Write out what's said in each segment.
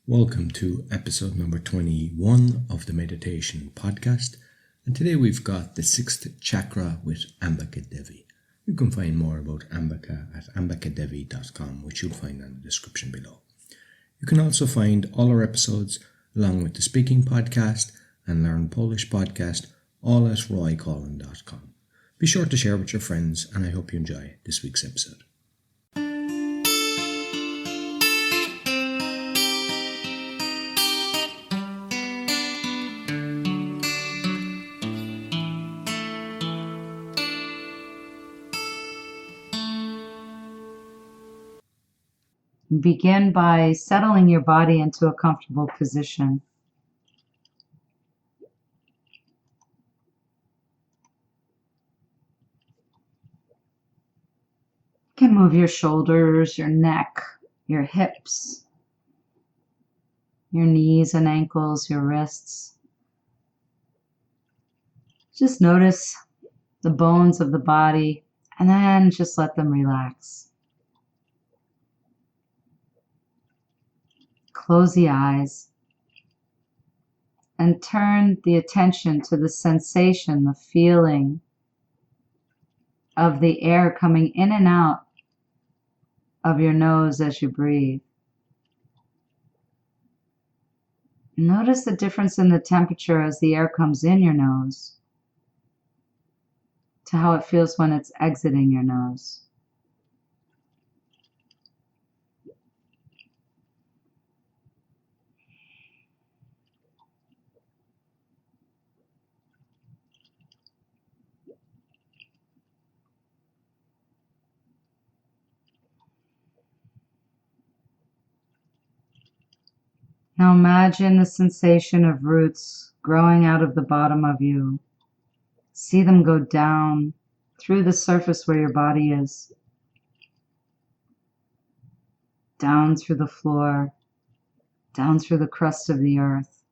Welcome to episode number 21 of the Meditation Podcast. And today we've got the sixth chakra with Ambika Devi. You can find more about Ambika at ambikadevi.com, which you'll find in the description below. You can also find all our episodes along with the speaking podcast and learn Polish podcast all at roycolin.com. Be sure to share with your friends, and I hope you enjoy this week's episode. Begin by settling your body into a comfortable position. You can move your shoulders, your neck, your hips, your knees and ankles, your wrists. Just notice the bones of the body and then just let them relax. Close the eyes and turn the attention to the sensation, the feeling of the air coming in and out of your nose as you breathe. Notice the difference in the temperature as the air comes in your nose to how it feels when it's exiting your nose. Now imagine the sensation of roots growing out of the bottom of you. See them go down through the surface where your body is, down through the floor, down through the crust of the earth.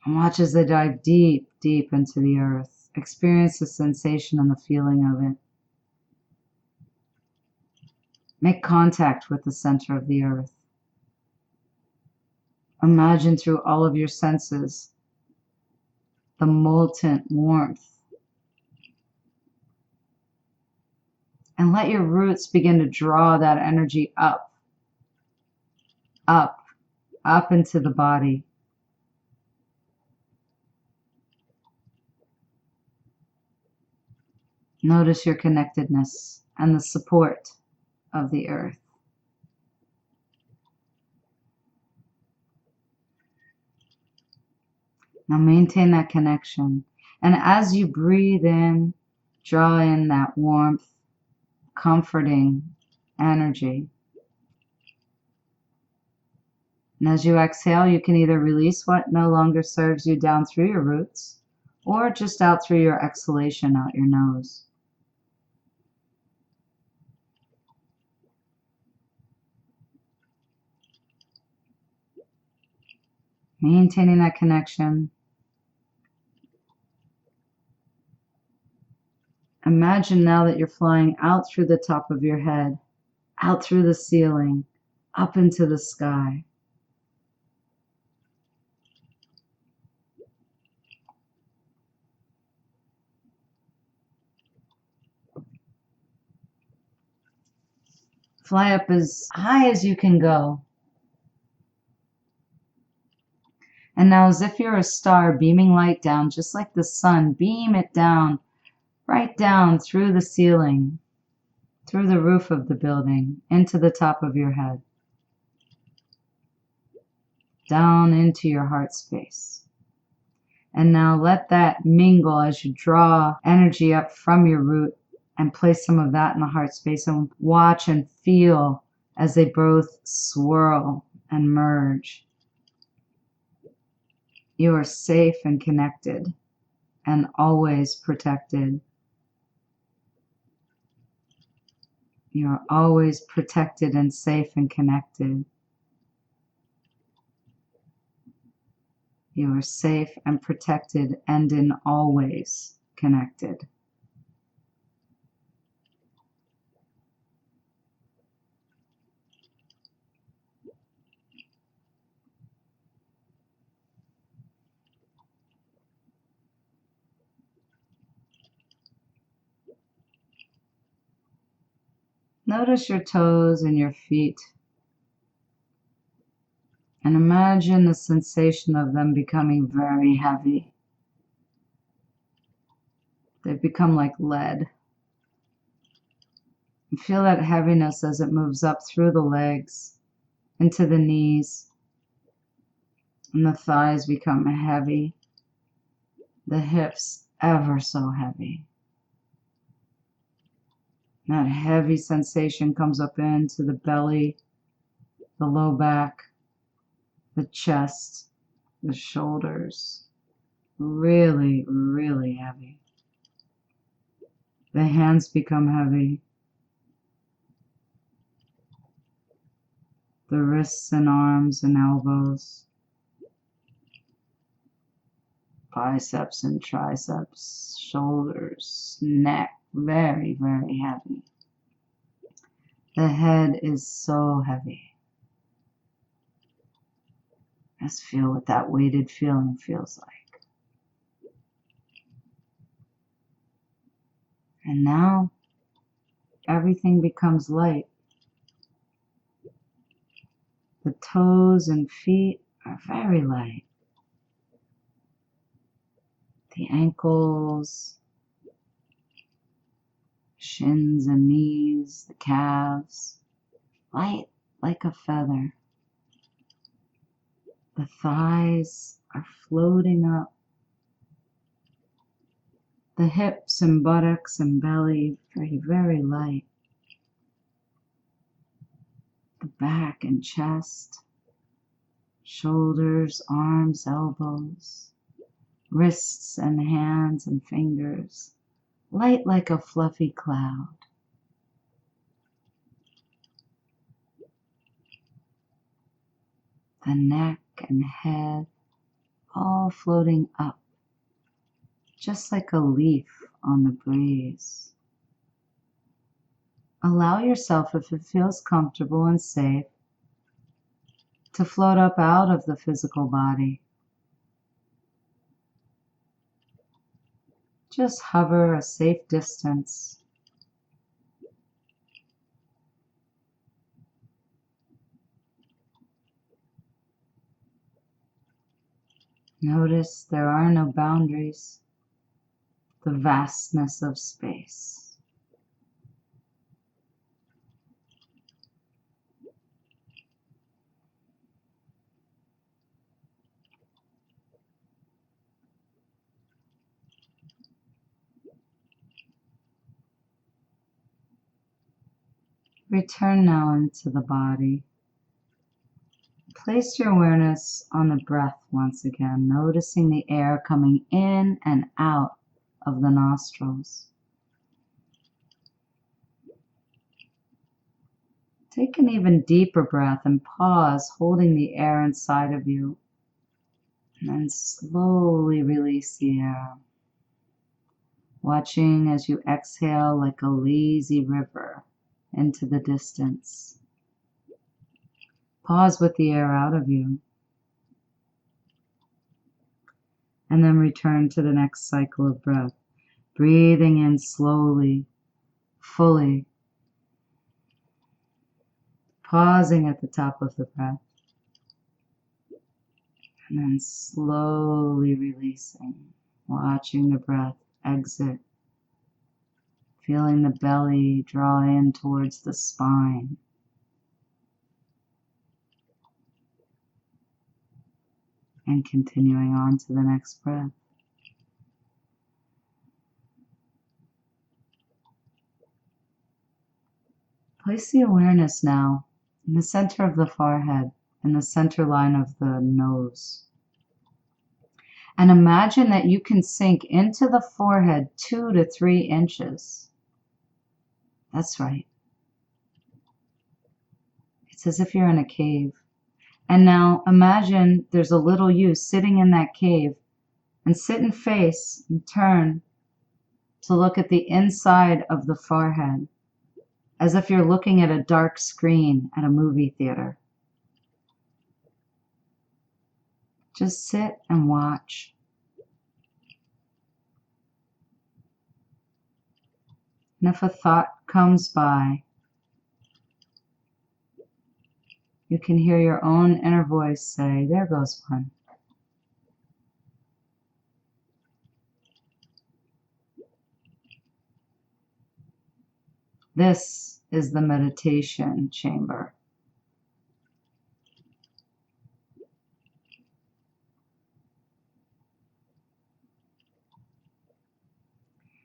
And watch as they dive deep, deep into the earth. Experience the sensation and the feeling of it. Make contact with the center of the earth. Imagine through all of your senses the molten warmth. And let your roots begin to draw that energy up into the body. Notice your connectedness and the support of the earth. Now maintain that connection. And as you breathe in, draw in that warmth, comforting energy. And as you exhale, you can either release what no longer serves you down through your roots, or just out through your exhalation out your nose. Maintaining that connection. Imagine now that you're flying out through the top of your head, out through the ceiling, up into the sky. Fly up as high as you can go. And now, as if you're a star beaming light down, just like the sun, beam it down, right down through the ceiling, through the roof of the building, into the top of your head, down into your heart space. And now let that mingle as you draw energy up from your root and place some of that in the heart space, and watch and feel as they both swirl and merge. You are safe and connected and always protected. You are always protected and safe and connected. You are safe and protected and in always connected. Notice your toes and your feet. And imagine the sensation of them becoming very heavy. They become like lead. And feel that heaviness as it moves up through the legs, into the knees, and the thighs become heavy. The hips ever so heavy. That heavy sensation comes up into the belly, the low back, the chest, the shoulders. Really, really heavy. The hands become heavy. The wrists and arms and elbows. Biceps and triceps, shoulders, neck, very, very heavy. The head is so heavy. Let's feel what that weighted feeling feels like. And now, everything becomes light. The toes and feet are very light. The ankles, shins and knees, the calves, light like a feather. The thighs are floating up. The hips and buttocks and belly, very, very light. The back and chest, shoulders, arms, elbows, wrists and hands and fingers, light like a fluffy cloud. The neck and head all floating up, just like a leaf on the breeze. Allow yourself, if it feels comfortable and safe, to float up out of the physical body. Just hover a safe distance. Notice there are no boundaries, the vastness of space. Return now into the body. Place your awareness on the breath once again, noticing the air coming in and out of the nostrils. Take an even deeper breath and pause, holding the air inside of you. And then slowly release the air, watching as you exhale like a lazy river into the distance. Pause with the air out of you. And then return to the next cycle of breath. Breathing in slowly, fully. Pausing at the top of the breath. And then slowly releasing. Watching the breath exit. Feeling the belly draw in towards the spine. And continuing on to the next breath. Place the awareness now in the center of the forehead, in the center line of the nose. And imagine that you can sink into the forehead 2 to 3 inches. That's right. It's as if you're in a cave. And now imagine there's a little you sitting in that cave, and sit and face and turn to look at the inside of the forehead, as if you're looking at a dark screen at a movie theater. Just sit and watch. And if a thought comes by, you can hear your own inner voice say, there goes one. This is the meditation chamber.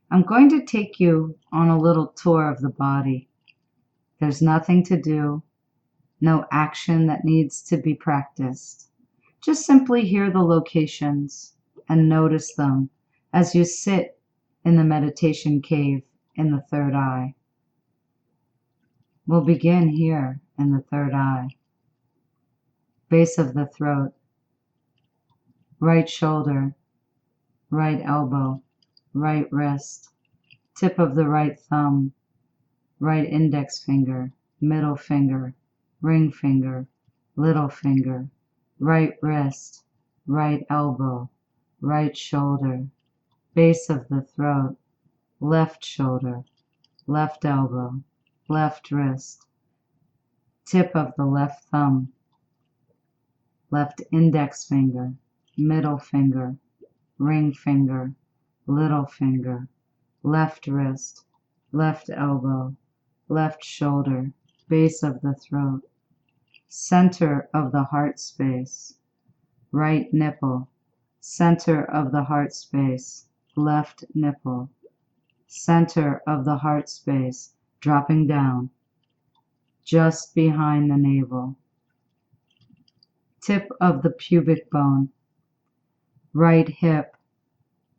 I'm going to take you on a little tour of the body. There's nothing to do, no action that needs to be practiced. Just simply hear the locations and notice them as you sit in the meditation cave in the third eye. We'll begin here in the third eye, base of the throat, right shoulder, right elbow, right wrist, tip of the right thumb, right index finger, middle finger, ring finger, little finger, right wrist, right elbow, right shoulder, base of the throat, left shoulder, left elbow, left wrist, tip of the left thumb, left index finger, middle finger, ring finger, little finger, left wrist, left elbow, left shoulder, base of the throat, center of the heart space, right nipple, center of the heart space, left nipple, center of the heart space, dropping down, just behind the navel, tip of the pubic bone, right hip,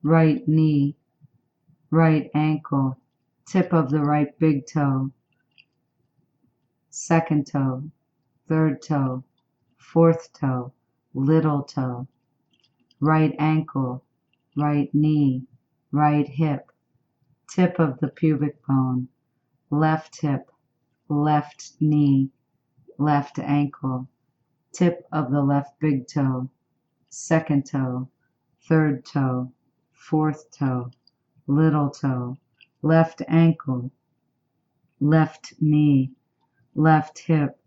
right knee, right ankle, tip of the right big toe, second toe, third toe, fourth toe, little toe, right ankle, right knee, right hip, tip of the pubic bone, left hip, left knee, left ankle, tip of the left big toe, second toe, third toe, fourth toe, little toe, left ankle, left knee, left hip,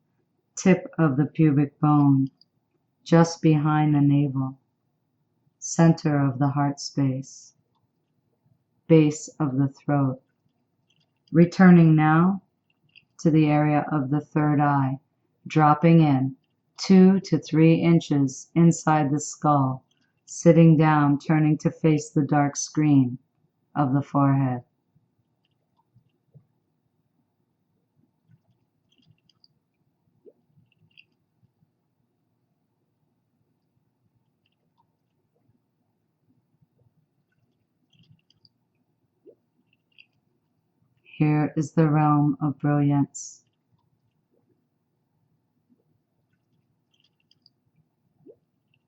tip of the pubic bone, just behind the navel, center of the heart space, base of the throat. Returning now to the area of the third eye, dropping in 2 to 3 inches inside the skull, sitting down, turning to face the dark screen of the forehead. Here is the realm of brilliance.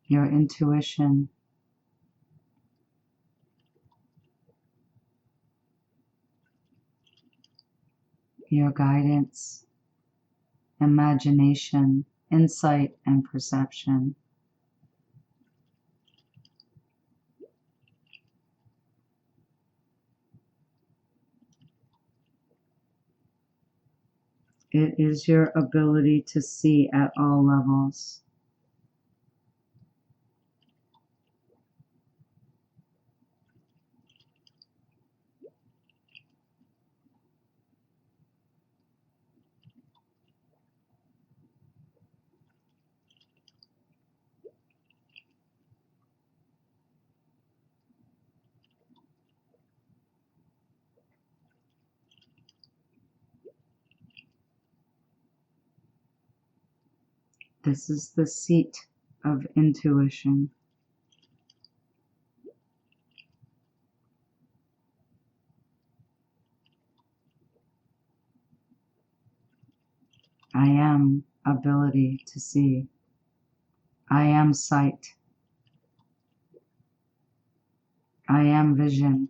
Your intuition, your guidance, imagination, insight, and perception. It is your ability to see at all levels. This is the seat of intuition. I am ability to see. I am sight. I am vision.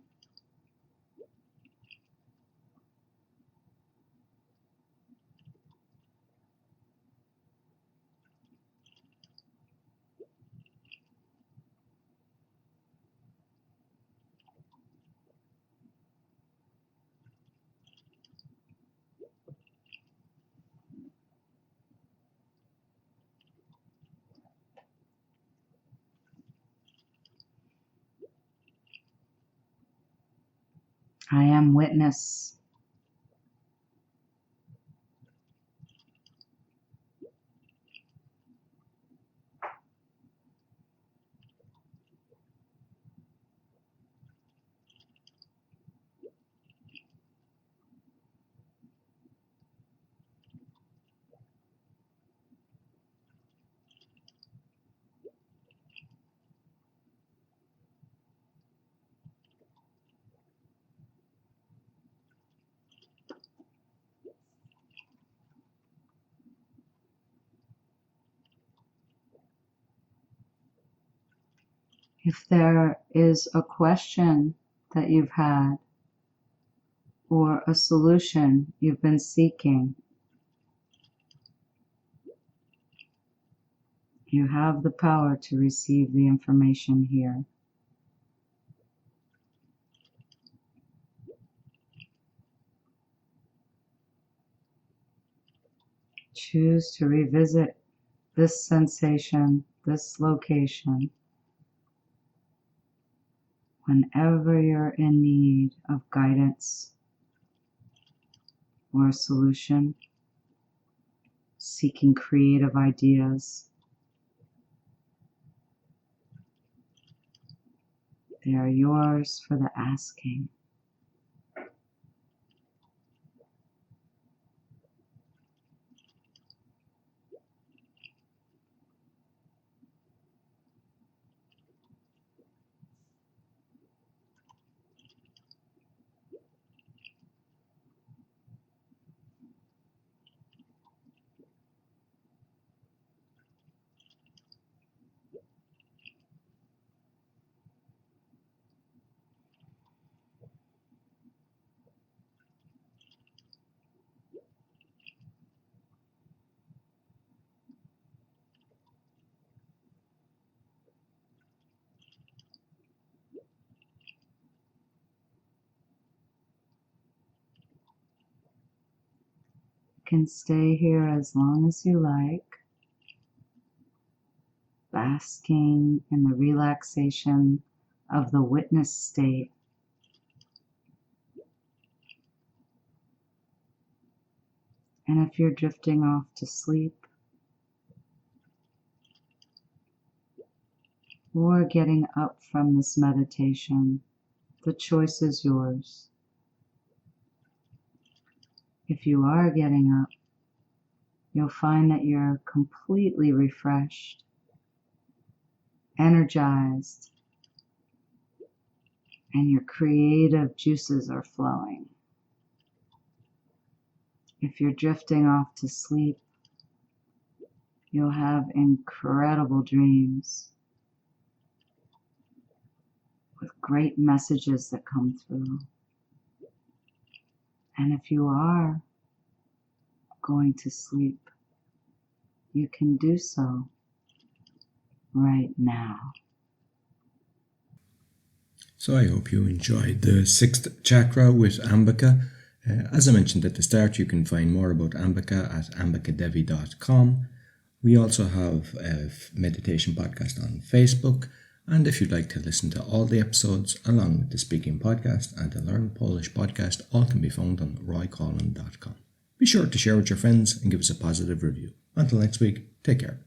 I am witness. If there is a question that you've had or a solution you've been seeking, you have the power to receive the information here. Choose to revisit this sensation, this location, whenever you're in need of guidance or a solution, seeking creative ideas. They are yours for the asking. You can stay here as long as you like, basking in the relaxation of the witness state. And if you're drifting off to sleep or getting up from this meditation, the choice is yours. If you are getting up, you'll find that you're completely refreshed, energized, and your creative juices are flowing. If you're drifting off to sleep, you'll have incredible dreams with great messages that come through. And if you are going to sleep, you can do so right now. So I hope you enjoyed the sixth chakra with Ambika. As I mentioned at the start, you can find more about Ambika at ambikadevi.com. We also have a meditation podcast on Facebook. And if you'd like to listen to all the episodes along with the speaking podcast and the Learn Polish podcast, all can be found on roycollin.com. Be sure to share with your friends and give us a positive review. Until next week, take care.